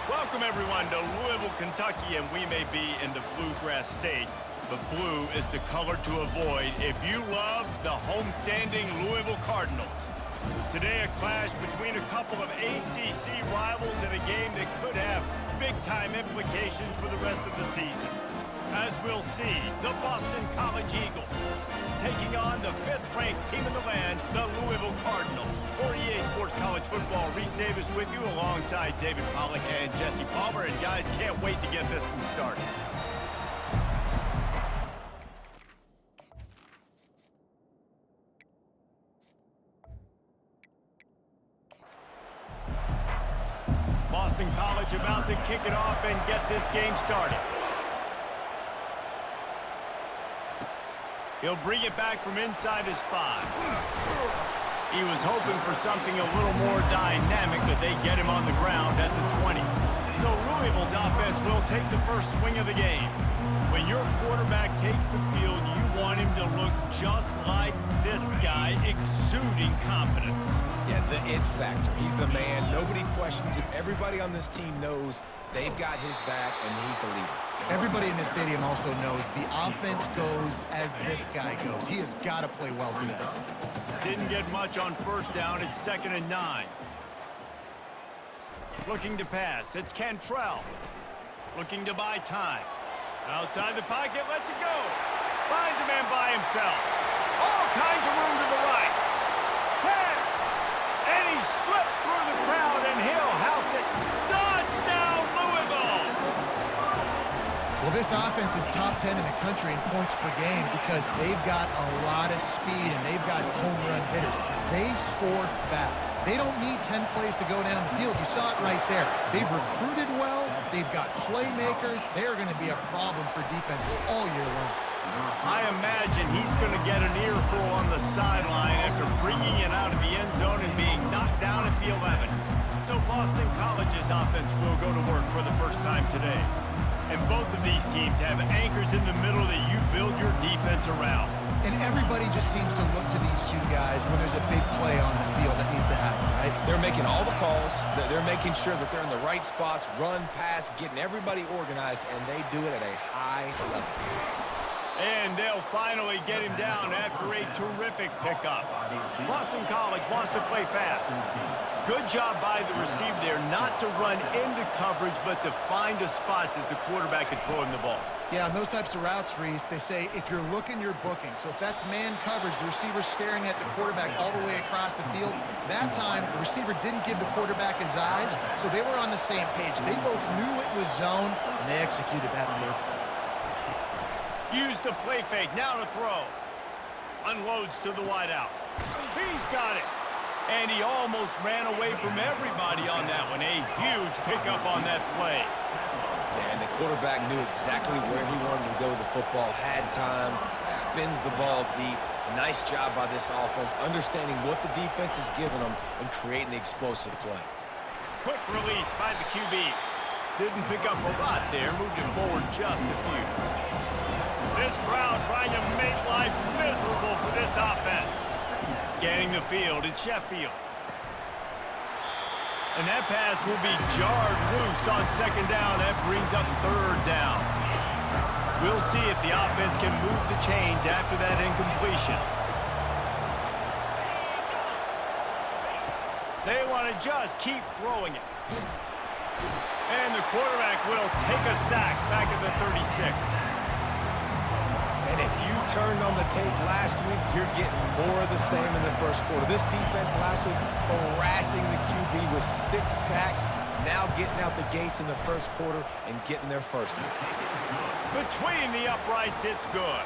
Welcome, everyone, to Louisville, Kentucky, and we may be in the Bluegrass State, but blue is the color to avoid if you love the homestanding Louisville Cardinals. Today, a clash between a couple of ACC rivals in a game that could have big-time implications for the rest of the season. As we'll see, the Boston College Eagles taking on the 5th-ranked team in the land, the Louisville Cardinals. For EA Sports College Football, Reese Davis with you alongside David Pollack and Jesse Palmer. And guys, can't wait to get this one started. Boston College about to kick it off and get this game started. He'll bring it back from inside his 5. He was hoping for something a little more dynamic, but they get him on the ground at the 20. So Louisville's offense will take the first swing of the game. When your quarterback takes the field, you want him to look just like this guy, exuding confidence. Yeah, the it factor. He's the man. Nobody questions it. Everybody on this team knows they've got his back, and he's the leader. Everybody in this stadium also knows the offense goes as this guy goes. He has got to play well today. Didn't get much on first down. It's 2nd and 9. Looking to pass. It's Cantrell. Looking to buy time. Outside the pocket, lets it go. Finds a man by himself. All kinds of room to the right. 10. And he slipped through the crowd, and he'll house it. Touchdown, Louisville! Well, this offense is top 10 in the country in points per game because they've got a lot of speed and they've got home run hitters. They score fast. They don't need 10 plays to go down the field. You saw it right there. They've recruited well. They've got playmakers. They're going to be a problem for defense all year long. I imagine he's going to get an earful on the sideline after bringing it out of the end zone and being knocked down at the 11. So Boston College's offense will go to work for the first time today. And both of these teams have anchors in the middle that you build your defense around. And everybody just seems to look to these two guys when there's a big play on the field that needs to happen, right? They're making all the calls. They're making sure that they're in the right spots, run, pass, getting everybody organized, and they do it at a high level. And they'll finally get him down after a terrific pickup. Boston College wants to play fast. Good job by the receiver there not to run into coverage, but to find a spot that the quarterback can throw him the ball. Yeah, on those types of routes, Reese, they say if you're looking, you're booking. So if that's man coverage, the receiver's staring at the quarterback all the way across the field. That time, the receiver didn't give the quarterback his eyes, so they were on the same page. They both knew it was zone, and they executed that perfectly. Use the play fake, now to throw. Unloads to the wideout. He's got it. And he almost ran away from everybody on that one. A huge pickup on that play. And the quarterback knew exactly where he wanted to go with the football, had time, spins the ball deep. Nice job by this offense, understanding what the defense is giving them and creating the explosive play. Quick release by the QB. Didn't pick up a lot there, moved him forward just a few. This crowd trying to make life miserable for this offense. Scanning the field, it's Sheffield. And that pass will be jarred loose on 2nd down. That brings up 3rd down. We'll see if the offense can move the chains after that incompletion. They want to just keep throwing it. And the quarterback will take a sack back at the 36. And if you turned on the tape last week, you're getting more of the same in the first quarter. This defense last week harassing the QB with 6 sacks, now getting out the gates in the first quarter and getting their first one. Between the uprights, it's good.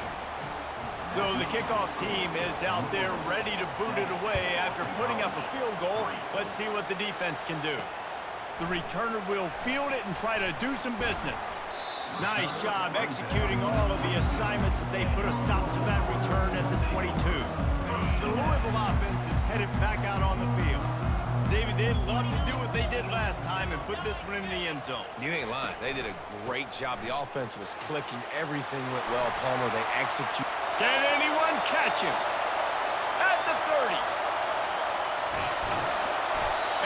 So the kickoff team is out there ready to boot it away after putting up a field goal. Let's see what the defense can do. The returner will field it and try to do some business. Nice job executing all of the assignments as they put a stop to that return at the 22. The Louisville offense is headed back out on the field. David, they'd love to do what they did last time and put this one in the end zone. You ain't lying. They did a great job. The offense was clicking. Everything went well. Palmer, they execute. Can anyone catch him? At the 30.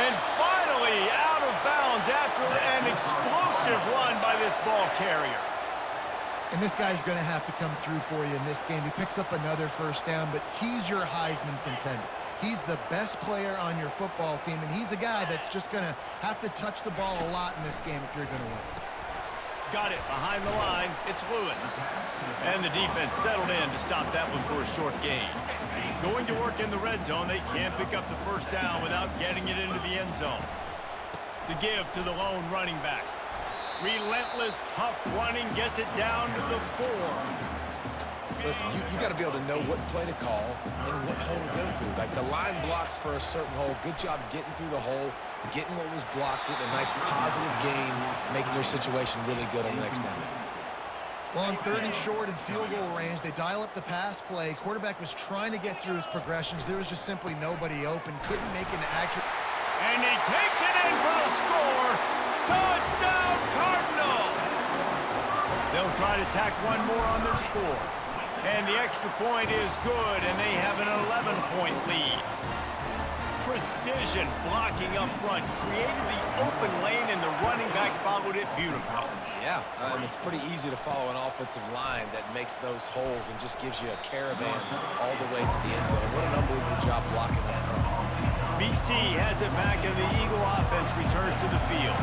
And finally out of bounds after after an explosive run by this ball carrier. And this guy's going to have to come through for you in this game. He picks up another first down, but he's your Heisman contender. He's the best player on your football team, and he's a guy that's just going to have to touch the ball a lot in this game if you're going to win. Got it behind the line. It's Lewis. And the defense settled in to stop that one for a short gain. Going to work in the red zone, they can't pick up the first down without getting it into the end zone. The give to the lone running back. Relentless, tough running, gets it down to the 4. Listen, you got to be able to know what play to call and what hole to go through. Like, the line blocks for a certain hole. Good job getting through the hole, getting what was blocked, getting a nice positive gain, making your situation really good on the next down. Well, on 3rd and short and field goal range, they dial up the pass play. Quarterback was trying to get through his progressions. There was just simply nobody open. Couldn't make an accurate... And he takes it in for a score. Touchdown, Cardinals! They'll try to tack one more on their score. And the extra point is good, and they have an 11-point lead. Precision blocking up front created the open lane, and the running back followed it beautifully. Yeah, it's pretty easy to follow an offensive line that makes those holes and just gives you a caravan all the way to the end zone. What an unbelievable job blocking up front. BC has it back, and the Eagle offense returns to the field.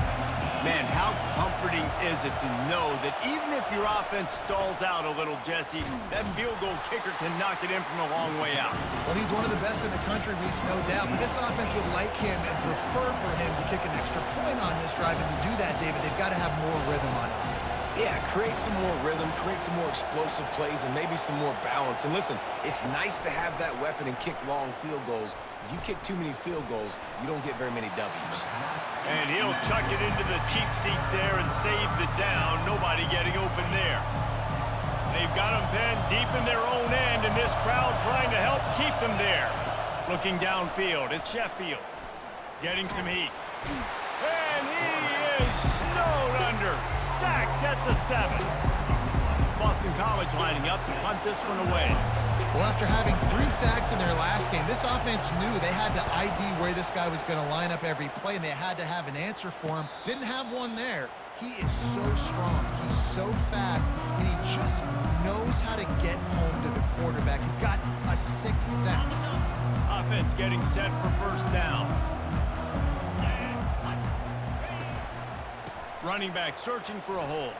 Man, how comforting is it to know that even if your offense stalls out a little, Jesse, that field goal kicker can knock it in from a long way out. Well, he's one of the best in the country, Reese, no doubt. But this offense would like him and prefer for him to kick an extra point on this drive. And to do that, David, they've got to have more rhythm on offense. Yeah, create some more rhythm, create some more explosive plays, and maybe some more balance. And listen, it's nice to have that weapon and kick long field goals. If you kick too many field goals, you don't get very many W's. And he'll chuck it into the cheap seats there and save the down. Nobody getting open there. They've got them pinned deep in their own end, and this crowd trying to help keep them there. Looking downfield, it's Sheffield getting some heat. And he is snowed under, sacked at the 7. Boston College lining up to punt this one away. Well, after having 3 sacks in their last game, this offense knew they had to ID where this guy was going to line up every play, and they had to have an answer for him. Didn't have one there. He is so strong. He's so fast, and he just knows how to get home to the quarterback. He's got a 6th sense. Offense getting set for first down. Running back searching for a hole.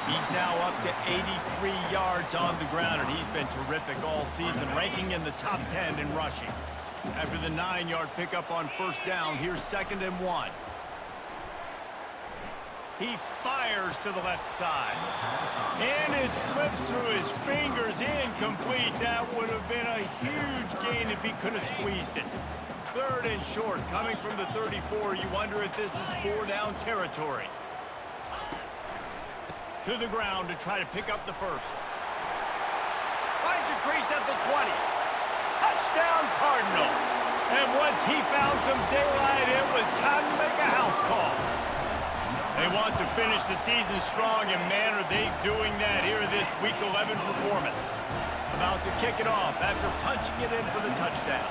He's now up to 83 yards on the ground, and he's been terrific all season, ranking in the top 10 in rushing. After the 9-yard pickup on first down, here's 2nd and 1. He fires to the left side. And it slips through his fingers, incomplete. That would have been a huge gain if he could have squeezed it. 3rd and short, coming from the 34. You wonder if this is 4-down territory. To the ground to try to pick up the first. Finds a crease at the 20. Touchdown, Cardinals. And once he found some daylight, it was time to make a house call. They want to finish the season strong, and man, are they doing that here in this Week 11 performance. About to kick it off after punching it in for the touchdown.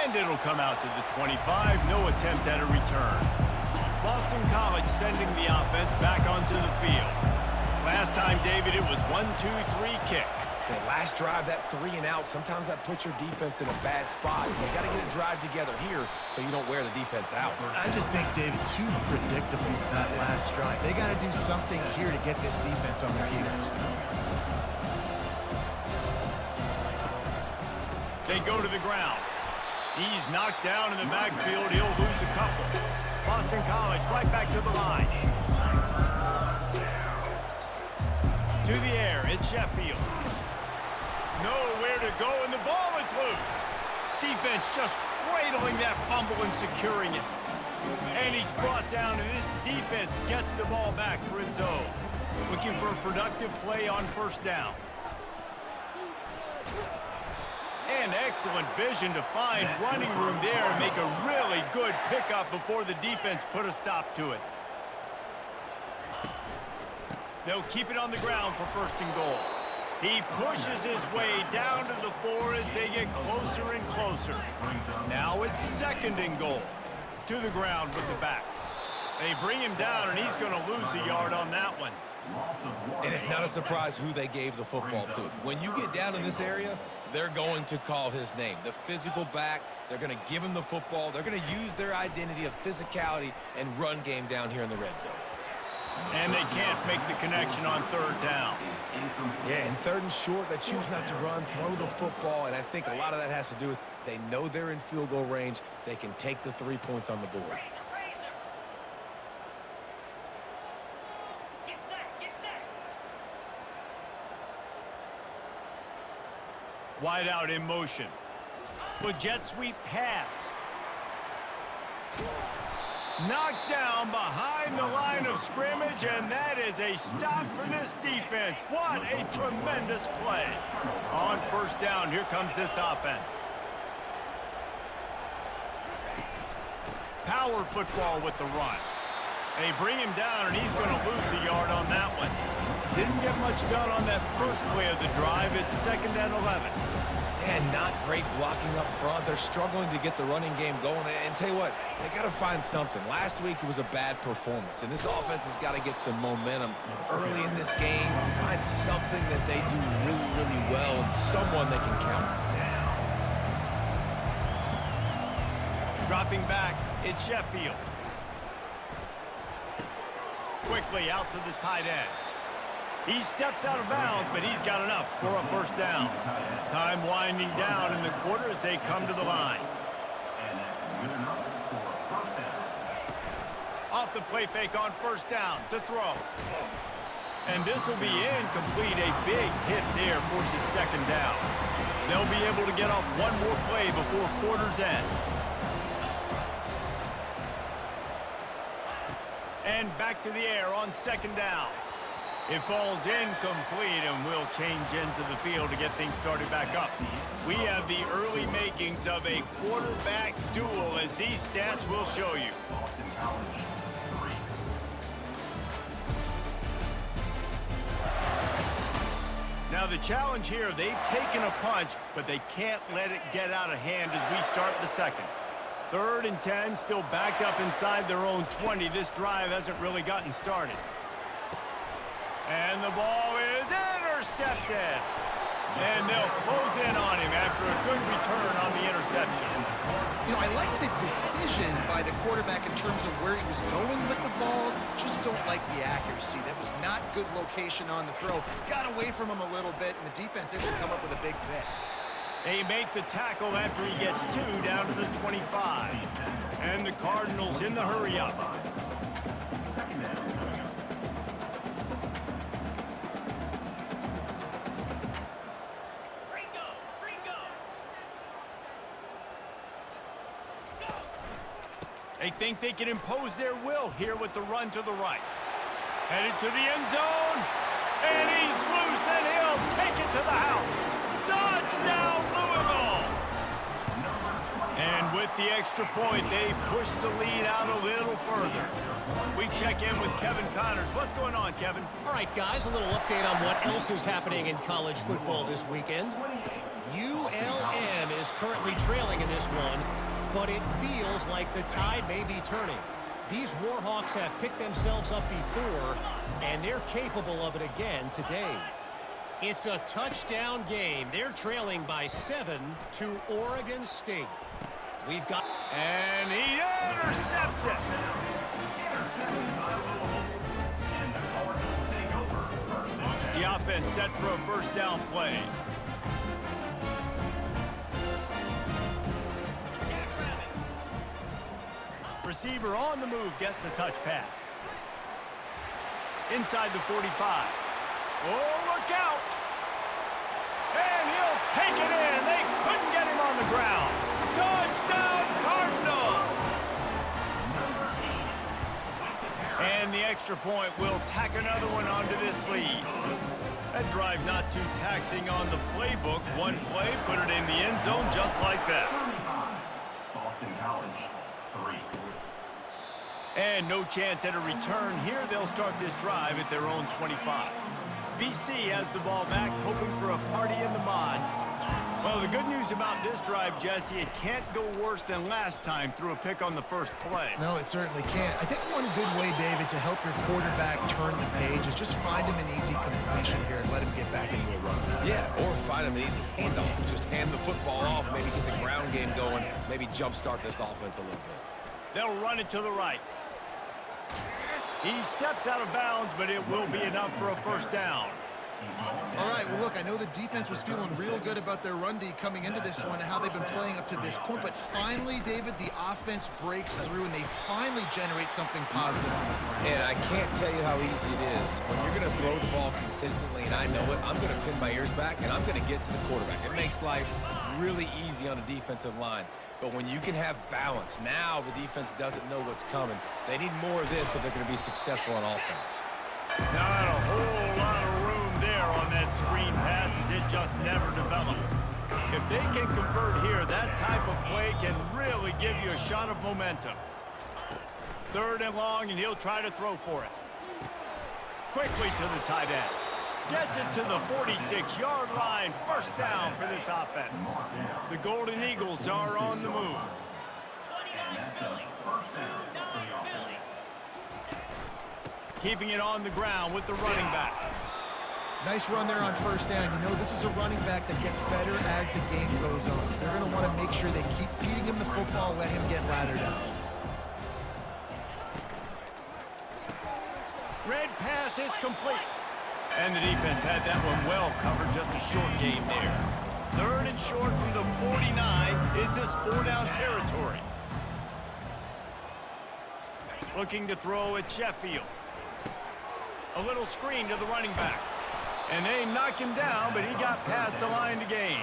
And it'll come out to the 25. No attempt at a return. Boston College sending the offense back onto the field. Last time, David, it was 1-2-3 kick. That last drive, that 3 and out, sometimes that puts your defense in a bad spot. You got to get a drive together here so you don't wear the defense out. I just think, David, too predictable that last drive. They got to do something here to get this defense on their heels. They go to the ground. He's knocked down in the backfield. He'll lose a couple. Boston College right back to the line. To the air, it's Sheffield. Nowhere to go, and the ball is loose. Defense just cradling that fumble and securing it. And he's brought down, and this defense gets the ball back for its own. Looking for a productive play on first down. And excellent vision to find running room there and make a really good pickup before the defense put a stop to it. They'll keep it on the ground for 1st and goal. He pushes his way down to the 4 as they get closer and closer. Now it's 2nd and goal. To the ground with the back. They bring him down, and he's going to lose a yard on that one. And it's not a surprise who they gave the football to. When you get down in this area, they're going to call his name. The physical back, they're going to give him the football. They're going to use their identity of physicality and run game down here in the red zone. And they can't make the connection on 3rd down. Yeah, and 3rd and short, they choose not to run, throw the football, and I think a lot of that has to do with they know they're in field goal range. They can take the 3 points on the board. Wide out in motion. With jet sweep pass. Knocked down behind the line of scrimmage, and that is a stop for this defense. What a tremendous play. On 1st down, here comes this offense. Power football with the run. They bring him down, and he's going to lose a yard on that one. Didn't get much done on that first play of the drive. It's 2nd and 11. And not great blocking up front. They're struggling to get the running game going. And tell you what, they got to find something. Last week it was a bad performance, and this offense has got to get some momentum early in this game. Find something that they do really, really well and someone they can count on. Dropping back, it's Sheffield. Quickly out to the tight end. He steps out of bounds, but he's got enough for a 1st down. Time winding down in the quarter as they come to the line. Off the play fake on 1st down to throw. And this will be incomplete. A big hit there forces 2nd down. They'll be able to get off one more play before quarter's end. And back to the air on 2nd down. It falls incomplete, and we'll change into the field to get things started back up. We have the early makings of a quarterback duel, as these stats will show you. Now the challenge here, they've taken a punch, but they can't let it get out of hand as we start the 2nd. 3rd and 10, still backed up inside their own 20. This drive hasn't really gotten started. And the ball is intercepted. And they'll close in on him after a good return on the interception. You know, I like the decision by the quarterback in terms of where he was going with the ball. Just don't like the accuracy. That was not good location on the throw. Got away from him a little bit, and the defense able to come up with a big pick. They make the tackle after he gets 2 down to the 25. And the Cardinals in the hurry-up. They think they can impose their will here with the run to the right. Headed to the end zone. And he's loose, and he'll take it to the house. Touchdown, Louisville! And with the extra point, they push the lead out a little further. We check in with Kevin Connors. What's going on, Kevin? All right, guys, a little update on what else is happening in college football this weekend. ULM is currently trailing in this one, but it feels like the tide may be turning. These Warhawks have picked themselves up before, and they're capable of it again today. It's a touchdown game. They're trailing by 7 to Oregon State. We've got... And he intercepts it. The offense set for a 1st down play. Receiver on the move gets the touch pass. Inside the 45. Oh, look out! And he'll take it in. They couldn't get him on the ground. Touchdown, Cardinals! And the extra point will tack another one onto this lead. That drive not too taxing on the playbook. One play, put it in the end zone just like that. Boston College, 3. And no chance at a return here. They'll start this drive at their own 25. BC has the ball back, hoping for a party in the mods. Well, the good news about this drive, Jesse, it can't go worse than last time through a pick on the first play. No, it certainly can't. I think one good way, David, to help your quarterback turn the page is just find him an easy completion here and let him get back into a run. Yeah, or find him an easy handoff. Just hand the football off, maybe get the ground game going, maybe jumpstart this offense a little bit. They'll run it to the right. He steps out of bounds, but it will be enough for a first down. All right, well, look, I know the defense was feeling real good about their run D coming into this one and how they've been playing up to this point, but finally, David, the offense breaks through and they finally generate something positive on the ground. And I can't tell you how easy it is. When you're going to throw the ball consistently, and I know it, I'm going to pin my ears back, and I'm going to get to the quarterback. It makes life really easy on a defensive line. But when you can have balance, now the defense doesn't know what's coming. They need more of this if they're going to be successful on offense. Not a whole lot of room there on that screen pass as it just never developed. If they can convert here, that type of play can really give you a shot of momentum. 3rd and long, and he'll try to throw for it. Quickly to the tight end. Gets it to the 46-yard line. First down for this offense. The Golden Eagles are on the move. Keeping it on the ground with the running back. Nice run there on first down. You know, this is a running back that gets better as the game goes on. So they're going to want to make sure they keep feeding him the football, let him get lathered up. Red pass, it's complete. And the defense had that one well covered, just a short game there. 3rd and short from the 49. Is this 4-down territory? Looking to throw at Sheffield. A little screen to the running back. And they knock him down, but he got past the line to gain.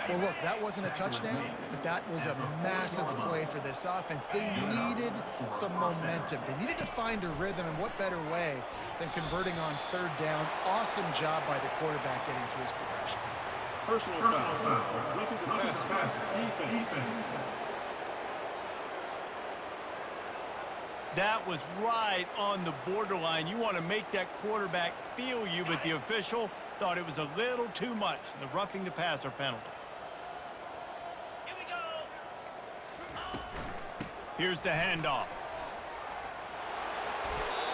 Well, look, that wasn't a touchdown, but that was a massive play for this offense. They needed some momentum. They needed to find a rhythm, and what better way than converting on 3rd down. Awesome job by the quarterback getting through his progression. Personal foul. Roughing the passer. Defense. That was right on the borderline. You want to make that quarterback feel you, but the official thought it was a little too much. The roughing the passer penalty. Here we go. Here's the handoff.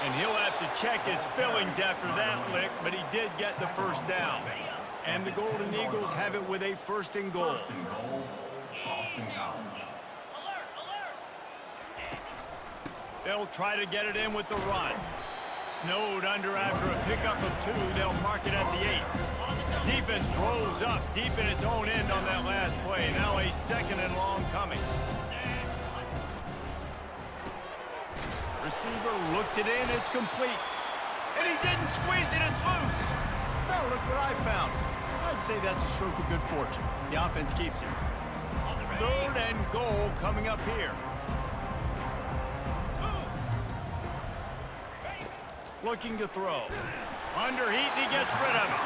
And he'll have to check his fillings after that lick, but he did get the first down. And the Golden Eagles have it with a 1st and goal. They'll try to get it in with the run. Snowed under after a pickup of 2. They'll mark it at the 8. Defense rolls up deep in its own end on that last play. Now a 2nd and long coming. Receiver looks it in. It's complete. And he didn't squeeze it. It's loose. Now look what I found. I'd say that's a stroke of good fortune. The offense keeps it. 3rd and goal coming up here. Looking to throw. Under heat, and he gets rid of it.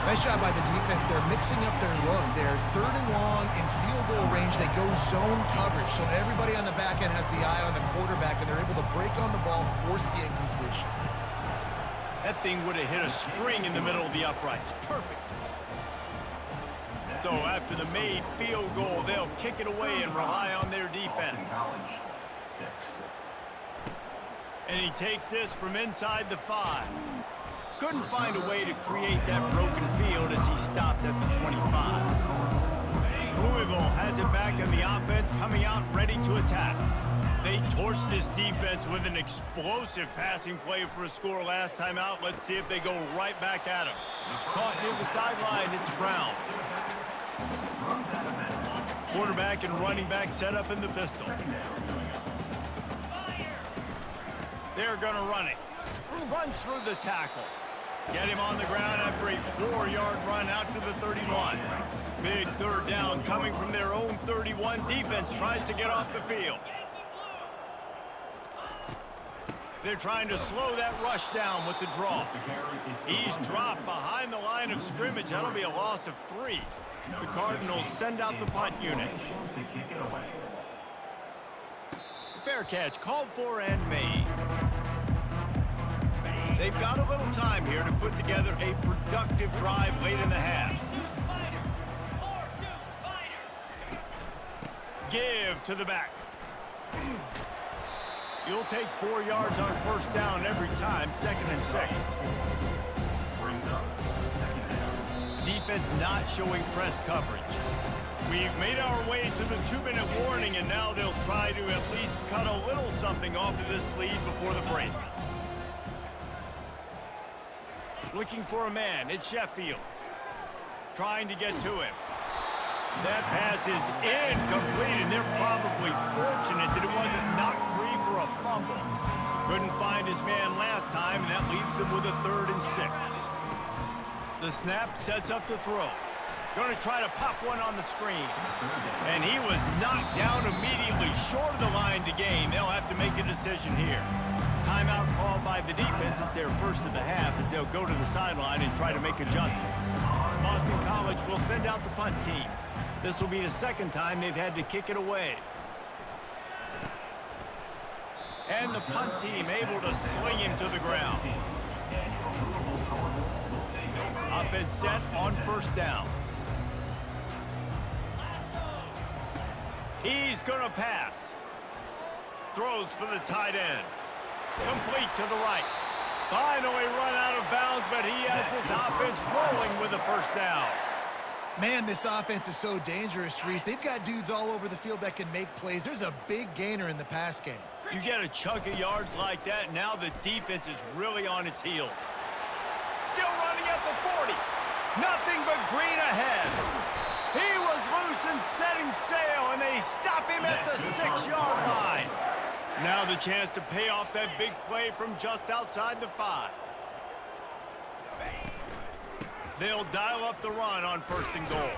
Nice job by the defense. They're mixing up their look. They're 3rd and long in field goal range. They go zone coverage. So everybody on the back end has the eye on the quarterback, and they're able to break on the ball, force the incompletion. That thing would have hit a string in the middle of the uprights. Perfect. So after the made field goal, they'll kick it away and rely on their defense. And he takes this from inside the 5. Couldn't find a way to create that broken field as he stopped at the 25. Louisville has it back on the offense, coming out ready to attack. They torched this defense with an explosive passing play for a score last time out. Let's see if they go right back at him. Caught near the sideline, it's Brown. Quarterback and running back set up in the pistol. They're going to run it. Runs through the tackle. Get him on the ground after a 4-yard run out to the 31. Big 3rd down coming from their own 31. Defense tries to get off the field. They're trying to slow that rush down with the draw. He's dropped behind the line of scrimmage. That'll be a loss of 3. The Cardinals send out the punt unit. Fair catch, called for and made. They they've got a little time here to put together a productive drive late in the half. Give to the back. You'll take 4 yards on first down every time, 2nd and 6. Defense not showing press coverage. We've made our way to the 2-minute warning, and now they'll try to at least cut a little something off of this lead before the break. Looking for a man, it's Sheffield. Trying to get to him. That pass is incomplete, and they're probably fortunate that it wasn't knocked free for a fumble. Couldn't find his man last time, and that leaves them with a 3rd and 6. The snap sets up the throw. Going to try to pop one on the screen. And he was knocked down immediately short of the line to gain. They'll have to make a decision here. Timeout called by the defense. It's their first of the half as they'll go to the sideline and try to make adjustments. Boston College will send out the punt team. This will be the 2nd time they've had to kick it away. And the punt team able to sling him to the ground. Offense set on first down. He's going to pass. Throws for the tight end. Complete to the right. Finally run out of bounds, but he has this offense rolling with a first down. Man, this offense is so dangerous, Reese. They've got dudes all over the field that can make plays. There's a big gainer in the pass game. You get a chunk of yards like that, now the defense is really on its heels. Still running at the 40. Nothing but green ahead. He was loose and setting sail, and they stop him at the 6-yard line. Now the chance to pay off that big play from just outside the 5. They'll dial up the run on 1st and goal.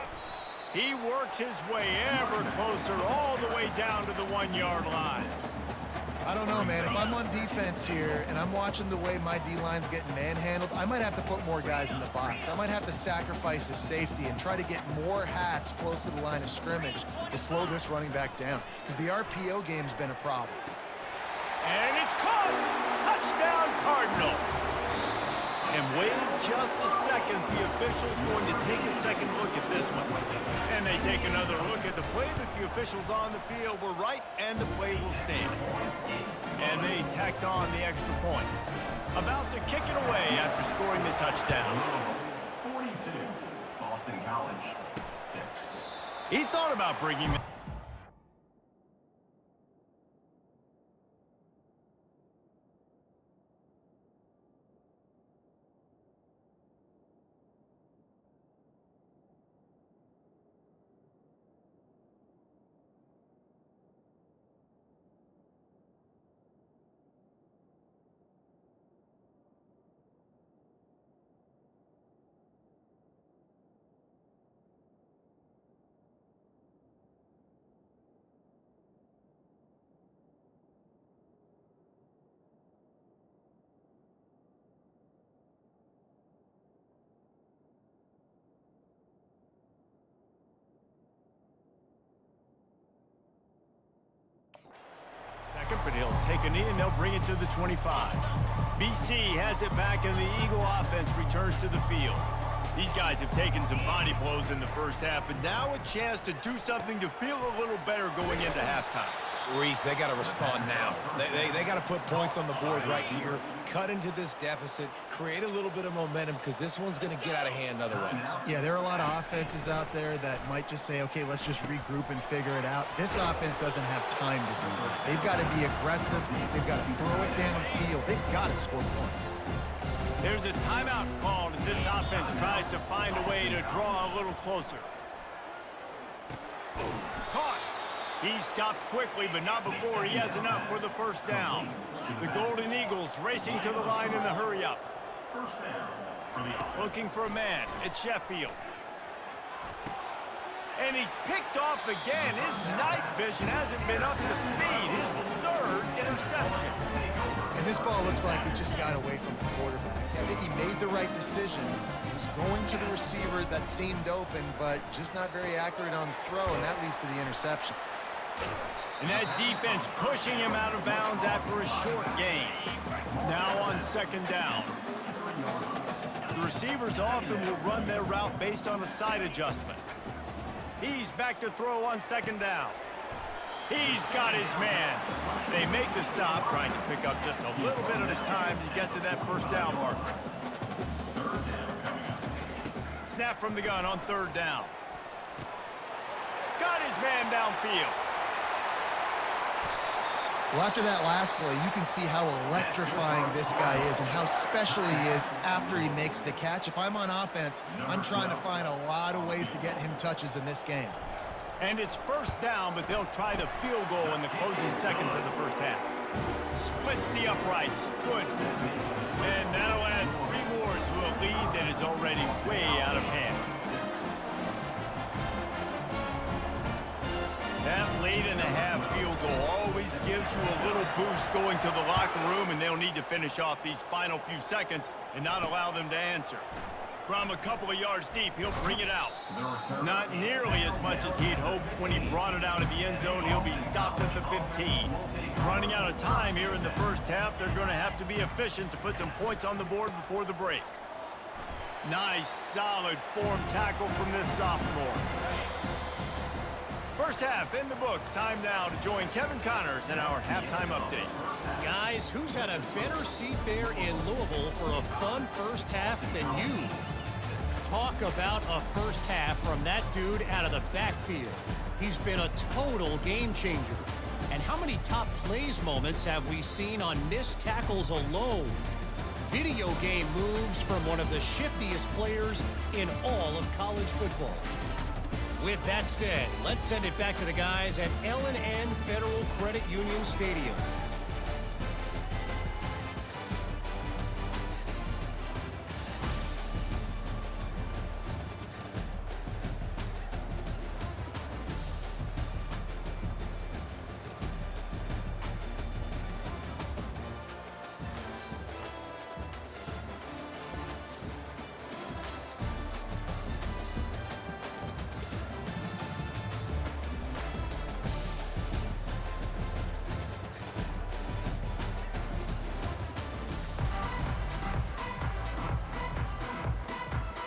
He works his way ever closer all the way down to the 1-yard line. I don't know, man. If I'm on defense here and I'm watching the way my D-line's getting manhandled, I might have to put more guys in the box. I might have to sacrifice his safety and try to get more hats close to the line of scrimmage to slow this running back down, because the RPO game's been a problem. And it's caught! Touchdown, Cardinals! And wait just a second. The official's going to take a second look at this one. And they take another look at the play, but the officials on the field were right, and the play will stand. And they tacked on the extra point. About to kick it away after scoring the touchdown. 42, Boston College, 6. He thought about bringing him. Second, but he'll take a knee and they'll bring it to the 25. BC has it back and the Eagle offense returns to the field. These guys have taken some body blows in the first half, but now a chance to do something to feel a little better going into halftime. Reese, they got to respond now. They got to put points on the board right here, cut into this deficit, create a little bit of momentum, because this one's going to get out of hand otherwise. Yeah, there are a lot of offenses out there that might just say, okay, let's just regroup and figure it out. This offense doesn't have time to do that. They've got to be aggressive. They've got to throw it downfield. They've got to score points. There's a timeout called as this offense tries to find a way to draw a little closer. Caught. He stopped quickly, but not before he has enough for the first down. The Golden Eagles racing to the line in the hurry-up. Looking for a man. It's Sheffield. And he's picked off again. His night vision hasn't been up to speed. His 3rd interception. And this ball looks like it just got away from the quarterback. I think he made the right decision. He was going to the receiver that seemed open, but just not very accurate on the throw, and that leads to the interception. And that defense pushing him out of bounds after a short gain. Now on second down. The receivers often will run their route based on a side adjustment. He's back to throw on second down. He's got his man. They make the stop, trying to pick up just a little bit at a time to get to that first down marker. Snap from the gun on third down. Got his man downfield. Well, after that last play, you can see how electrifying this guy is and how special he is after he makes the catch. If I'm on offense, I'm trying to find a lot of ways to get him touches in this game. And it's first down, but they'll try the field goal in the closing seconds of the first half. Splits the uprights. Good. And that'll add 3 more to a lead that is already way out of hand. That late-in-the-half field goal always gives you a little boost going to the locker room, and they'll need to finish off these final few seconds and not allow them to answer. From a couple of yards deep, he'll bring it out. Not nearly as much as he'd hoped when he brought it out of the end zone. He'll be stopped at the 15. Running out of time here in the first half, they're going to have to be efficient to put some points on the board before the break. Nice, solid form tackle from this sophomore. First half in the books. Time now to join Kevin Connors in our halftime update. Guys, who's had a better seat there in Louisville for a fun first half than you? Talk about a first half from that dude out of the backfield. He's been a total game changer. And how many top plays moments have we seen on missed tackles alone? Video game moves from one of the shiftiest players in all of college football. With that said, let's send it back to the guys at L&N Federal Credit Union Stadium.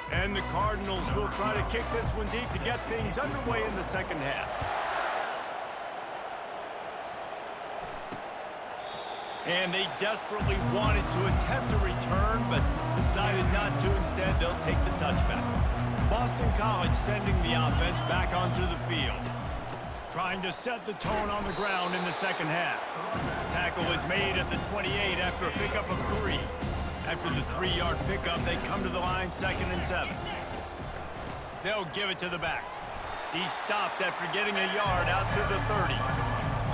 And the Cardinals will try to kick this one deep to get things underway in the second half. And they desperately wanted to attempt a return, but decided not to. Instead, they'll take the touchback. Boston College sending the offense back onto the field. Trying to set the tone on the ground in the second half. Tackle is made at the 28 after a pickup of 3. After the 3-yard pickup, they come to the line 2nd and 7. They'll give it to the back. He stopped after getting a yard out to the 30.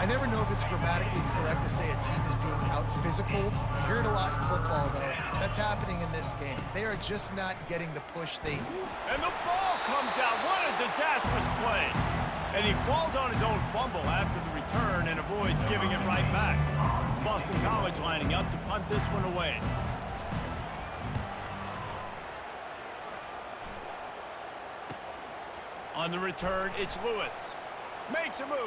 I never know if it's grammatically correct to say a team is being out-physicaled. You hear it a lot in football, though. That's happening in this game. They are just not getting the push they need. And the ball comes out. What a disastrous play. And he falls on his own fumble after the return and avoids giving it right back. Boston College lining up to punt this one away. On the return, it's Lewis. Makes a move.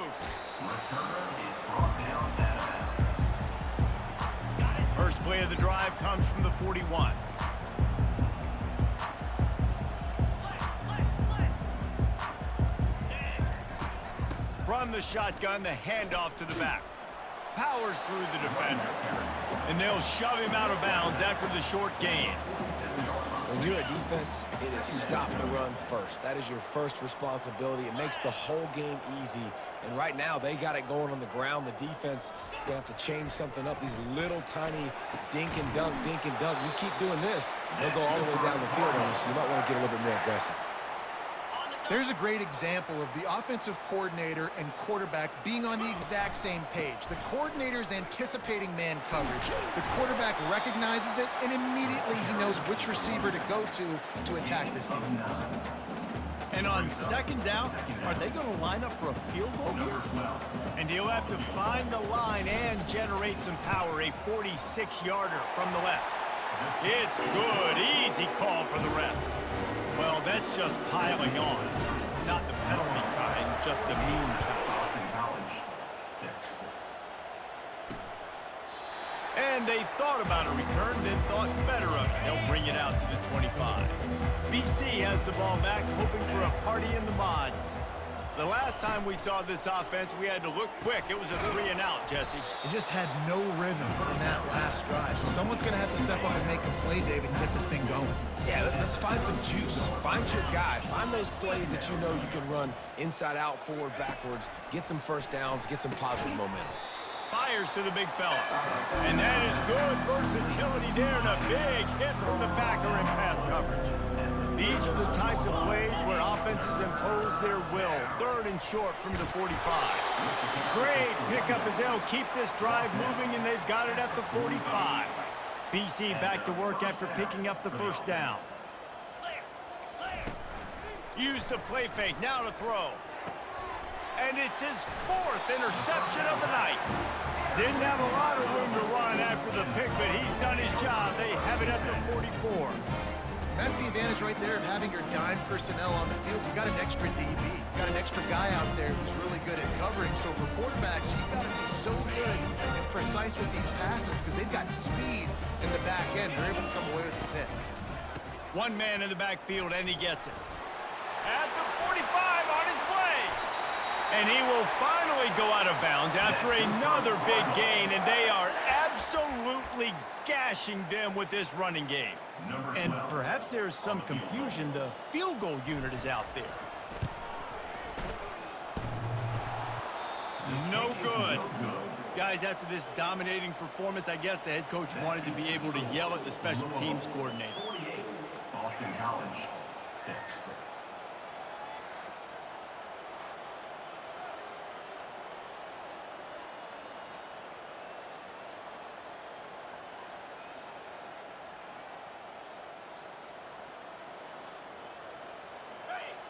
Returner is brought down out of bounds. First play of the drive comes from the 41. From the shotgun, the handoff to the back. Powers through the defender. And they'll shove him out of bounds after the short gain. When you're a defense, it is stop the run first. That is your first responsibility. It makes the whole game easy. And right now, they got it going on the ground. The defense is going to have to change something up. These little tiny dink and dunk, dink and dunk. You keep doing this, they'll go all the way down the field on you, so you might want to get a little bit more aggressive. There's a great example of the offensive coordinator and quarterback being on the exact same page. The coordinator's anticipating man coverage. The quarterback recognizes it, and immediately he knows which receiver to go to attack this defense. And on second down, are they going to line up for a field goal here? And he'll have to find the line and generate some power. A 46-yarder from the left. It's good. Easy call for the ref. Well, that's just piling on. Not the penalty kind, just the mean kind. Boston College, 6. And And they thought about a return, then thought better of it. They'll bring it out to the 25. BC has the ball back, hoping for a party in the mods. The last time we saw this offense, we had to look quick. It was a 3 and out, Jesse. They just had no rhythm in that last drive. So someone's going to have to step up and make a play, David, and get this thing going. Yeah, let's find some juice. Find your guy. Find those plays that you know you can run inside out, forward, backwards. Get some first downs, get some positive momentum. Fires to the big fella. And that is good versatility there and a big hit from the backer in pass coverage. These are the types of plays where offenses impose their will. 3rd and short from the 45. Great pickup as they'll keep this drive moving, and they've got it at the 45. BC back to work after picking up the first down. Use the play fake, now to throw. And it's his 4th interception of the night. Didn't have a lot of room to run after the pick, but he's done his job. They have it at the 44. That's the advantage right there of having your dime personnel on the field. You've got an extra DB. You've got an extra guy out there who's really good at covering. So for quarterbacks, you've got to be so good and precise with these passes because they've got speed in the back end. They're able to come away with the pick. One man in the backfield, and he gets it. At the 45, on his way. And he will finally go out of bounds after another big gain, and they are absolutely gashing them with this running game. And perhaps there's some confusion. The field goal unit is out there. No good. Guys, after this dominating performance, I guess the head coach wanted to be able to yell at the special teams coordinator. 48, Boston College, 6.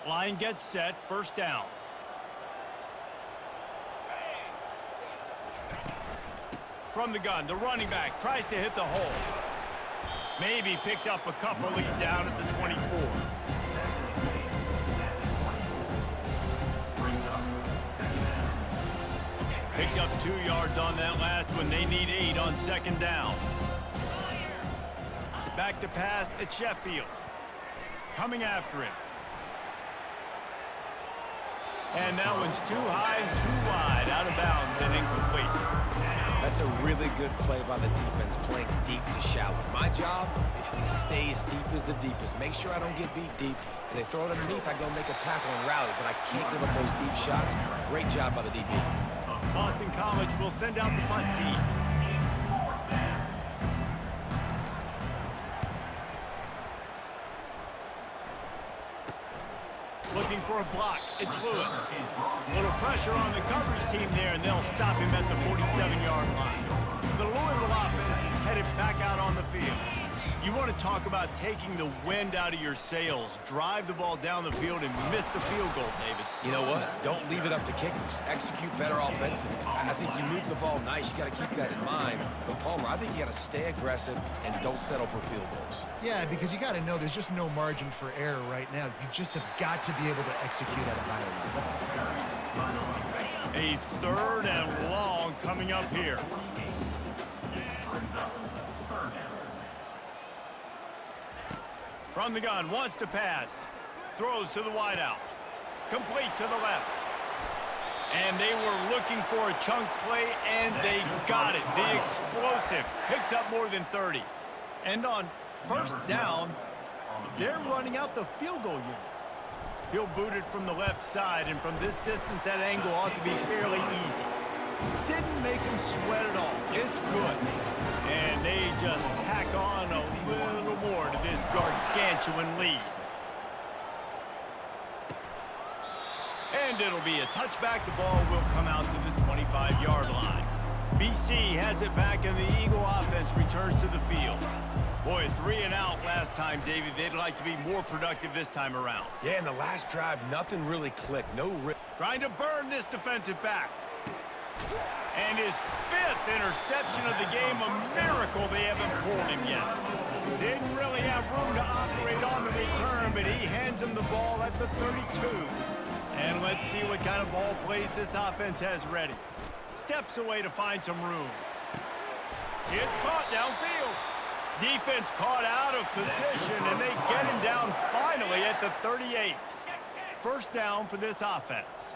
Line gets set, first down. From the gun, the running back tries to hit the hole. Maybe picked up a couple. He's down at the 24. Picked up 2 yards on that last one. They need 8 on 2nd down. Back to pass at Sheffield. Coming after him. And that one's too high and too wide, out of bounds and incomplete. That's a really good play by the defense, playing deep to shallow. My job is to stay as deep as the deepest. Make sure I don't get beat deep. If they throw it underneath, I go make a tackle and rally, but I can't give up those deep shots. Great job by the DB. Boston College will send out the punt team. Looking for a block. It's Lewis. Little pressure on the coverage team there, and they'll stop him at the 47-yard line. The Louisville offense is headed back out on the field. You want to talk about taking the wind out of your sails. Drive the ball down the field and miss the field goal, David. You know what? Don't leave it up to kickers. Execute better offensively. I think you move the ball nice. You got to keep that in mind. But, Palmer, I think you got to stay aggressive and don't settle for field goals. Yeah, because you got to know there's just no margin for error right now. You just have got to be able to execute at a higher level. A 3rd and long coming up here. From the gun, wants to pass. Throws to the wideout. Complete to the left. And they were looking for a chunk play, and they got it. The explosive picks up more than 30. And on first down, they're running out the field goal unit. He'll boot it from the left side, and from this distance, that angle ought to be fairly easy. Didn't make him sweat at all. It's good. And they just tack on a little more to this gargantuan lead. And it'll be a touchback. The ball will come out to the 25-yard line. BC has it back, and the Eagle offense returns to the field. Boy, 3 and out last time, David. They'd like to be more productive this time around. Yeah, in the last drive, nothing really clicked. No rip. Trying to burn this defensive back. And his 5th interception of the game, a miracle they haven't pulled him yet. Didn't really have room to operate on the return, but he hands him the ball at the 32. And let's see what kind of ball plays this offense has ready. Steps away to find some room. It's caught downfield. Defense caught out of position, and they get him down finally at the 38. First down for this offense.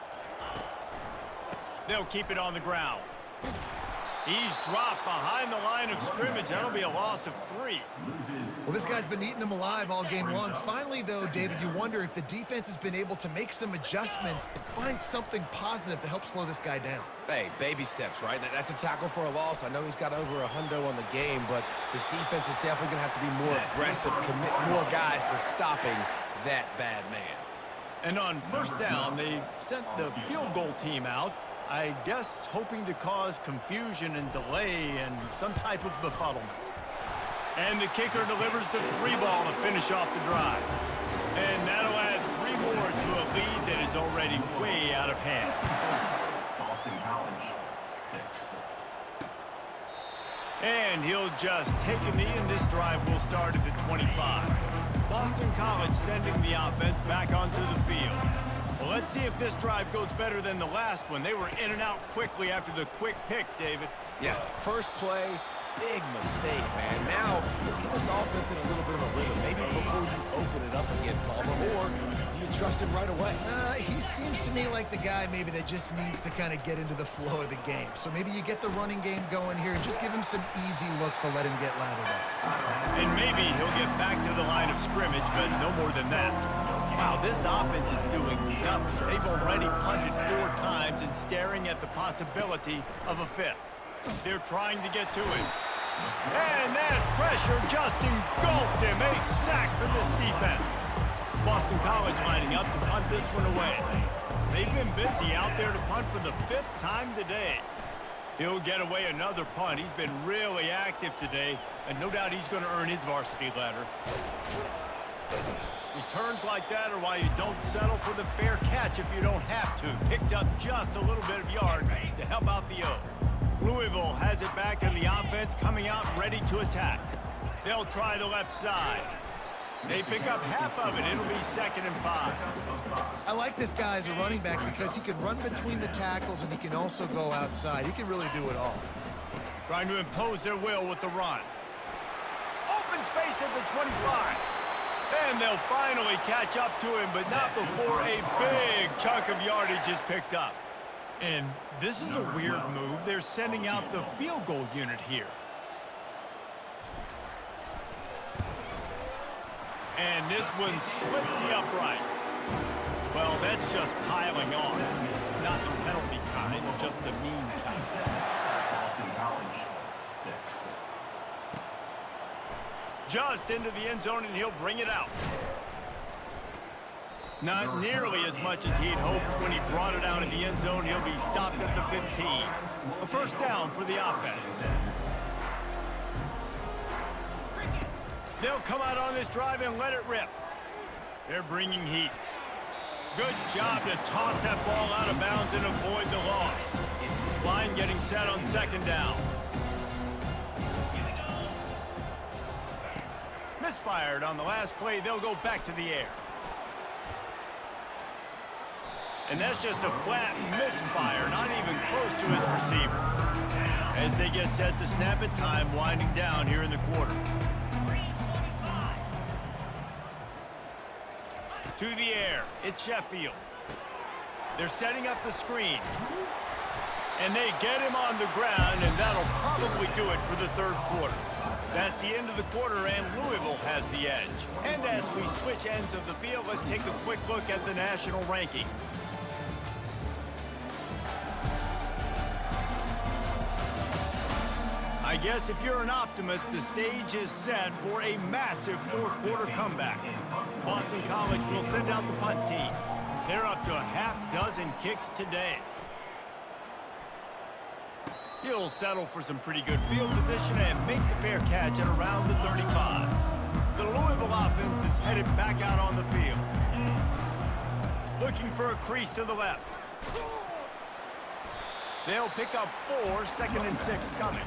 They'll keep it on the ground. He's dropped behind the line of scrimmage. That'll be a loss of 3. Well, this guy's been eating them alive all game long. Finally, though, David, you wonder if the defense has been able to make some adjustments to find something positive to help slow this guy down. Hey, baby steps, right? That's a tackle for a loss. I know he's got over $100 on the game, but this defense is definitely going to have to be more aggressive, commit more guys to stopping that bad man. And on first down, they sent the field goal team out, I guess hoping to cause confusion and delay and some type of befuddlement. And the kicker delivers the 3 ball to finish off the drive. And that'll add 3 more to a lead that is already way out of hand. Boston College, 6. And he'll just take a knee, and this drive will start at the 25. Boston College sending the offense back onto the field. Well, let's see if this drive goes better than the last one. They were in and out quickly after the quick pick, David. Yeah, first play, big mistake, man. Now, let's get this offense in a little bit of a rhythm. Maybe before you open it up again, Palmer, or do you trust him right away? He seems to me like the guy maybe that just needs to kind of get into the flow of the game. So maybe you get the running game going here and just give him some easy looks to let him get lathered up. And maybe he'll get back to the line of scrimmage, but no more than that. Wow, this offense is doing nothing. They've already punted 4 times and staring at the possibility of a 5th. They're trying to get to him. And that pressure just engulfed him. A sack for this defense. Boston College lining up to punt this one away. They've been busy out there to punt for the 5th time today. He'll get away another punt. He's been really active today, and no doubt he's going to earn his varsity ladder. Returns like that are why you don't settle for the fair catch if you don't have to. Picks up just a little bit of yards to help out the O. Louisville has it back in the offense, coming out ready to attack. They'll try the left side. They pick up half of it. It'll be 2nd and 5. I like this guy as a running back because he can run between the tackles and he can also go outside. He can really do it all. Trying to impose their will with the run. Open space at the 25. And they'll finally catch up to him, but not before a big chunk of yardage is picked up. And this is a weird move. They're sending out the field goal unit here. And this one splits the uprights. Well, that's just piling on. Not the penalty kind, just the mean kind. Boston College, 6. Just into the end zone, and he'll bring it out. Not nearly as much as he'd hoped when he brought it out in the end zone. He'll be stopped at the 15. A first down for the offense. They'll come out on this drive and let it rip. They're bringing heat. Good job to toss that ball out of bounds and avoid the loss. Line getting set on 2nd down. Misfired on the last play. They'll go back to the air. And that's just a flat misfire, not even close to his receiver. As they get set to snap it, time winding down here in the quarter. To the air, it's Sheffield. They're setting up the screen. And they get him on the ground, and that'll probably do it for the 3rd quarter. That's the end of the quarter, and Louisville has the edge. And as we switch ends of the field, let's take a quick look at the national rankings. I guess if you're an optimist, the stage is set for a massive 4th quarter comeback. Boston College will send out the punt team. They're up to a half-dozen kicks today. He'll settle for some pretty good field position and make the fair catch at around the 35. The Louisville offense is headed back out on the field. Looking for a crease to the left. They'll pick up 4, 2nd and 6 coming.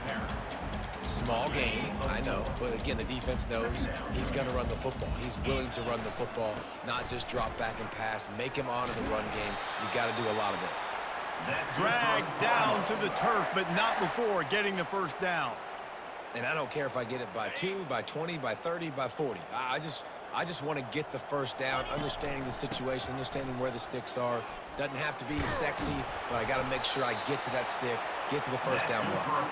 Small game, I know, but again, the defense knows he's going to run the football. He's willing to run the football, not just drop back and pass, make him honor the run game. You got to do a lot of this. Dragged down to the turf, but not before getting the first down. And I don't care if I get it by 2, by 20, by 30, by 40. I just want to get the first down, understanding the situation, understanding where the sticks are. Doesn't have to be sexy, but I got to make sure I get to that stick, get to the first down run.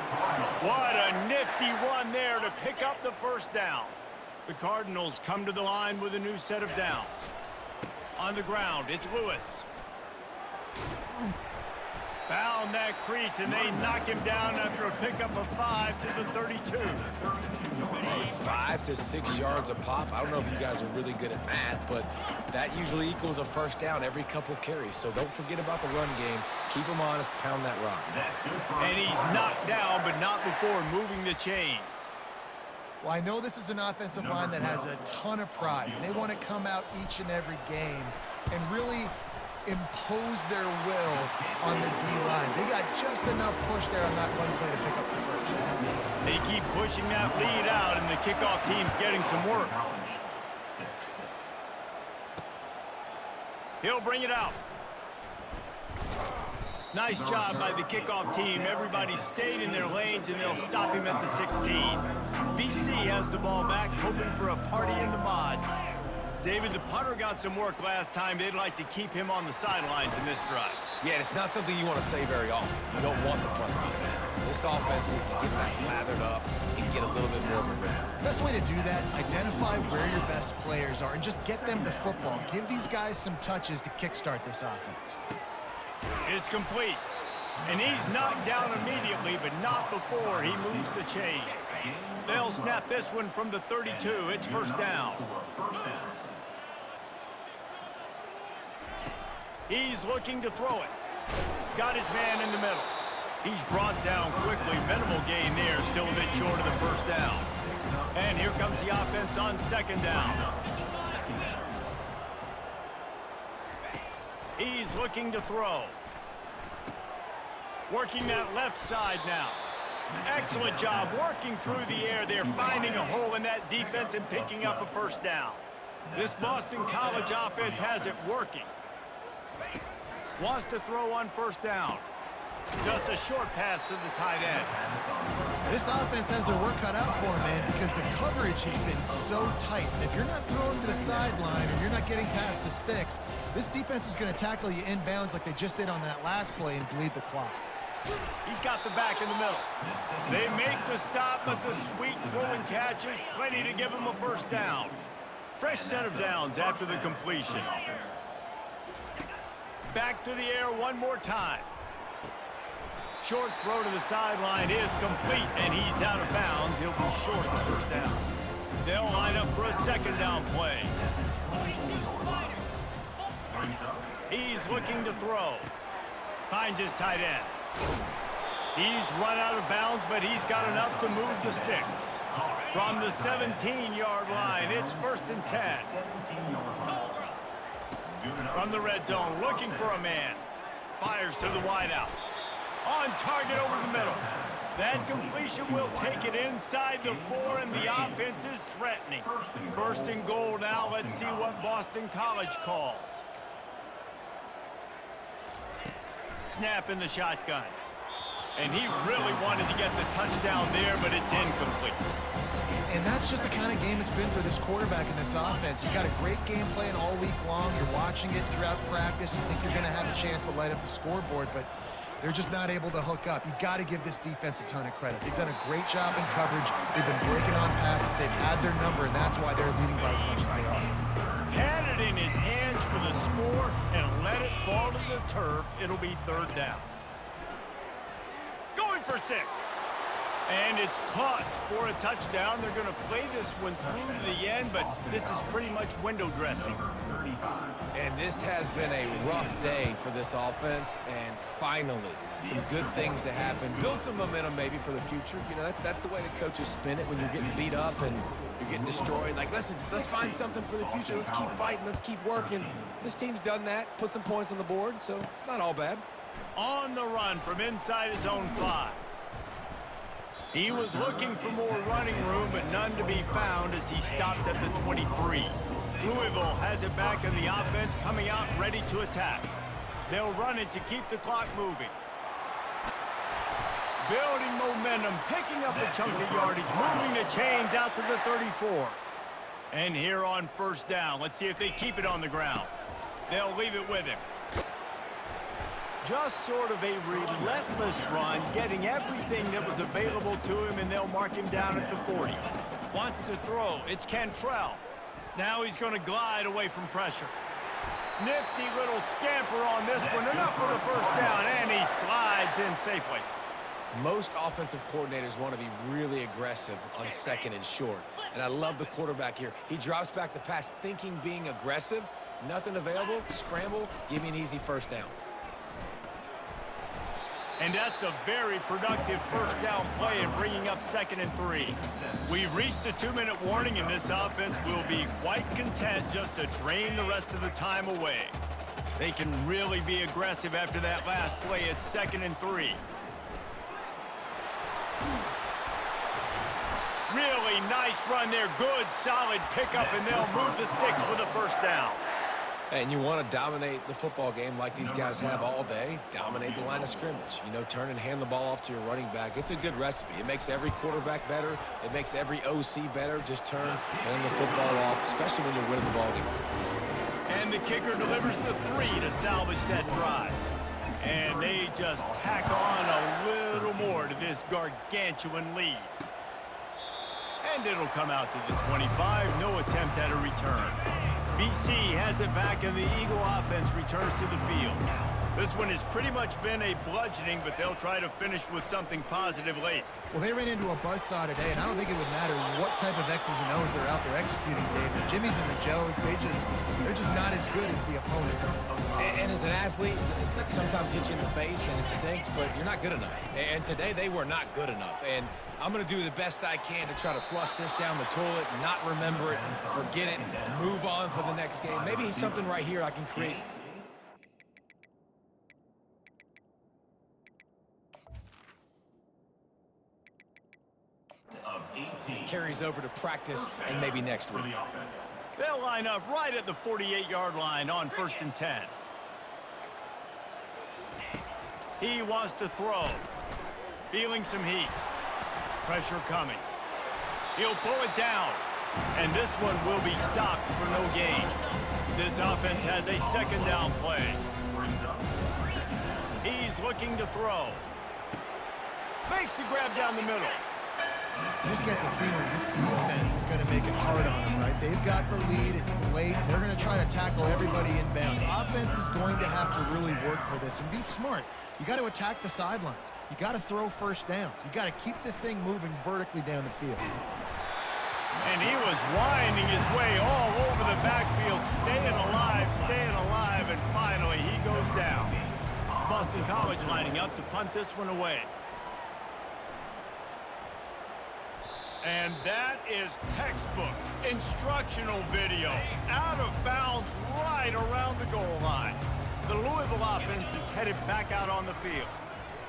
What a nifty run there to pick up the first down. The Cardinals come to the line with a new set of downs. On the ground, it's Lewis. Found that crease, and they knock him down after a pickup of 5 to the 32. Hey, 5 to 6 yards a pop. I don't know if you guys are really good at math, but that usually equals a first down every couple carries. So don't forget about the run game. Keep them honest, pound that rock. And he's knocked down, but not before moving the chains. Well, I know this is an offensive line that has a ton of pride. They want to come out each and every game and really impose their will on the D-line. They got just enough push there on that run play to pick up the first. They keep pushing that lead out, and the kickoff team's getting some work. He'll bring it out. Nice job by the kickoff team. Everybody stayed in their lanes, and they'll stop him at the 16. BC has the ball back, hoping for a party in the mods. David, the punter got some work last time. They'd like to keep him on the sidelines in this drive. Yeah, it's not something you want to say very often. You don't want the punter out there. This offense needs to get back lathered up and get a little bit more of a rhythm. Best way to do that, identify where your best players are and just get them the football. Give these guys some touches to kickstart this offense. It's complete. And he's knocked down immediately, but not before he moves the chains. They'll snap this one from the 32. It's first down. He's looking to throw it. Got his man in the middle. He's brought down quickly. Minimal gain there, still a bit short of the first down. And here comes the offense on second down. He's looking to throw. Working that left side now. Excellent job working through the air there, finding a hole in that defense and picking up a first down. This Boston College offense has it working. Wants to throw on first down. Just a short pass to the tight end. This offense has their work cut out for them, man, because the coverage has been so tight. And if you're not throwing to the sideline or you're not getting past the sticks, this defense is going to tackle you inbounds like they just did on that last play and bleed the clock. He's got the back in the middle. They make the stop, but the sweet rolling catch is plenty to give him a first down. Fresh set of downs after the completion. Back to the air one more time. Short throw to the sideline is complete, and he's out of bounds. He'll be short of the first down. They'll line up for a second down play. He's looking to throw. Finds his tight end. He's run out of bounds, but he's got enough to move the sticks. From the 17-yard line, it's first and 10. From the red zone, looking for a man. Fires to the wideout. On target over the middle. That completion will take it inside the 4, and the offense is threatening. First and goal now. Let's see what Boston College calls. Snap in the shotgun. And he really wanted to get the touchdown there, but it's incomplete. And that's just the kind of game it's been for this quarterback in this offense. You got a great game plan all week long. You're watching it throughout practice. You think you're going to have a chance to light up the scoreboard, but they're just not able to hook up. You got to give this defense a ton of credit. They've done a great job in coverage. They've been breaking on passes. They've had their number, and that's why they're leading by as much as they are. Had it in his hands for the score and let it fall to the turf. It'll be third down. Going for 6. And it's caught for a touchdown. They're going to play this one through to the end, but this is pretty much window dressing. And this has been a rough day for this offense, and finally, some good things to happen. Build some momentum maybe for the future. You know, that's the way the coaches spin it when you're getting beat up and you're getting destroyed. Like, let's find something for the future. Let's keep fighting. Let's keep working. This team's done that, put some points on the board, so it's not all bad. On the run from inside his own 5. He was looking for more running room, but none to be found as he stopped at the 23. Louisville has it back, and the offense coming out ready to attack. They'll run it to keep the clock moving. building momentum, picking up a chunk of yardage, moving the chains out to the 34. And here on first down, let's see if they keep it on the ground. They'll leave it with him. Just sort of a relentless run, getting everything that was available to him, and they'll mark him down at the 40. Wants to throw. It's Cantrell. Now he's going to glide away from pressure. Nifty little scamper on this one. Enough for the first down, and he slides in safely. Most offensive coordinators want to be really aggressive on second and short. And I love the quarterback here. He drops back the pass thinking being aggressive. Nothing available. Scramble. Give me an easy first down. And that's a very productive first down play in bringing up 2nd and 3. We've reached the 2-minute warning, and this offense will be quite content just to drain the rest of the time away. They can really be aggressive after that last play. It's 2nd and 3. Really nice run there. Good, solid pickup, and they'll move the sticks with a first down. And you want to dominate the football game like these guys have all day. Dominate the line of scrimmage. You know, turn and hand the ball off to your running back. It's a good recipe. It makes every quarterback better. It makes every OC better. Just turn, hand the football off, especially when you're winning the ball game. And the kicker delivers the 3 to salvage that drive. And they just tack on a little more to this gargantuan lead. And it'll come out to the 25. No attempt at a return. BC has it back, and the Eagle offense returns to the field. This one has pretty much been a bludgeoning, but they'll try to finish with something positive late. Well, they ran into a buzzsaw today, and I don't think it would matter what type of X's and O's they're out there executing, Dave. The Jimmys and the Joes, they're just not as good as the opponent. And as an athlete, that sometimes hits you in the face, and it stinks, but you're not good enough. And today, they were not good enough. And I'm going to do the best I can to try to flush this down the toilet, not remember it, forget it, move on for the next game. Maybe something right here I can create. Carries over to practice and maybe next week. They'll line up right at the 48-yard line on 1st and 10. He wants to throw. Feeling some heat. Pressure coming. He'll pull it down. And this one will be stopped for no gain. This offense has a 2nd down play. He's looking to throw. Makes the grab down the middle. You just get the feeling this defense is going to make it hard on them, right? They've got the lead. It's late. They're going to try to tackle everybody inbounds. Offense is going to have to really work for this and be smart. You got to attack the sidelines. You got to throw first downs. You got to keep this thing moving vertically down the field. And he was winding his way all over the backfield, staying alive, and finally he goes down. Boston College lining up to punt this one away. And that is textbook instructional video. Out of bounds right around the goal line. The Louisville offense is headed back out on the field.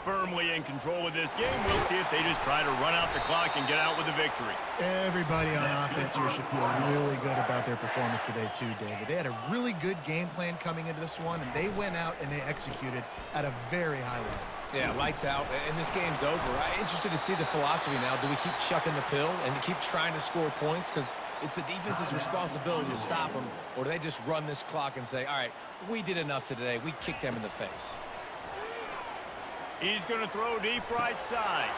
Firmly in control of this game. We'll see if they just try to run out the clock and get out with a victory. Everybody on offense here should feel really good about their performance today too, David. They had a really good game plan coming into this one, and they went out and they executed at a very high level. Yeah, lights out, and this game's over. I'm interested to see the philosophy now. Do we keep chucking the pill and keep trying to score points? Because it's the defense's responsibility to stop them. Or do they just run this clock and say, all right, we did enough today. We kicked them in the face. He's going to throw deep right side.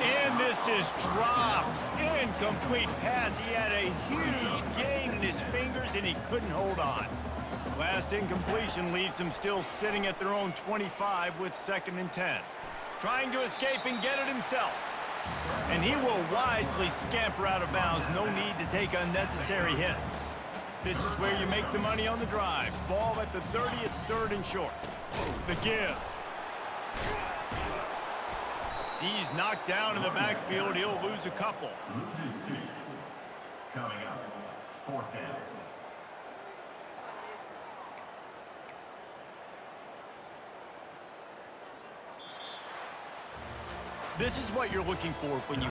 And this is dropped. Incomplete pass. He had a huge gain in his fingers, and he couldn't hold on. Last incompletion leaves them still sitting at their own 25 with 2nd and 10. Trying to escape and get it himself. And he will wisely scamper out of bounds. No need to take unnecessary hits. This is where you make the money on the drive. Ball at the 30, it's 3rd and short. The give. He's knocked down in the backfield. He'll lose a couple. Loses 2. Coming up, 4th down. This is what you're looking for when you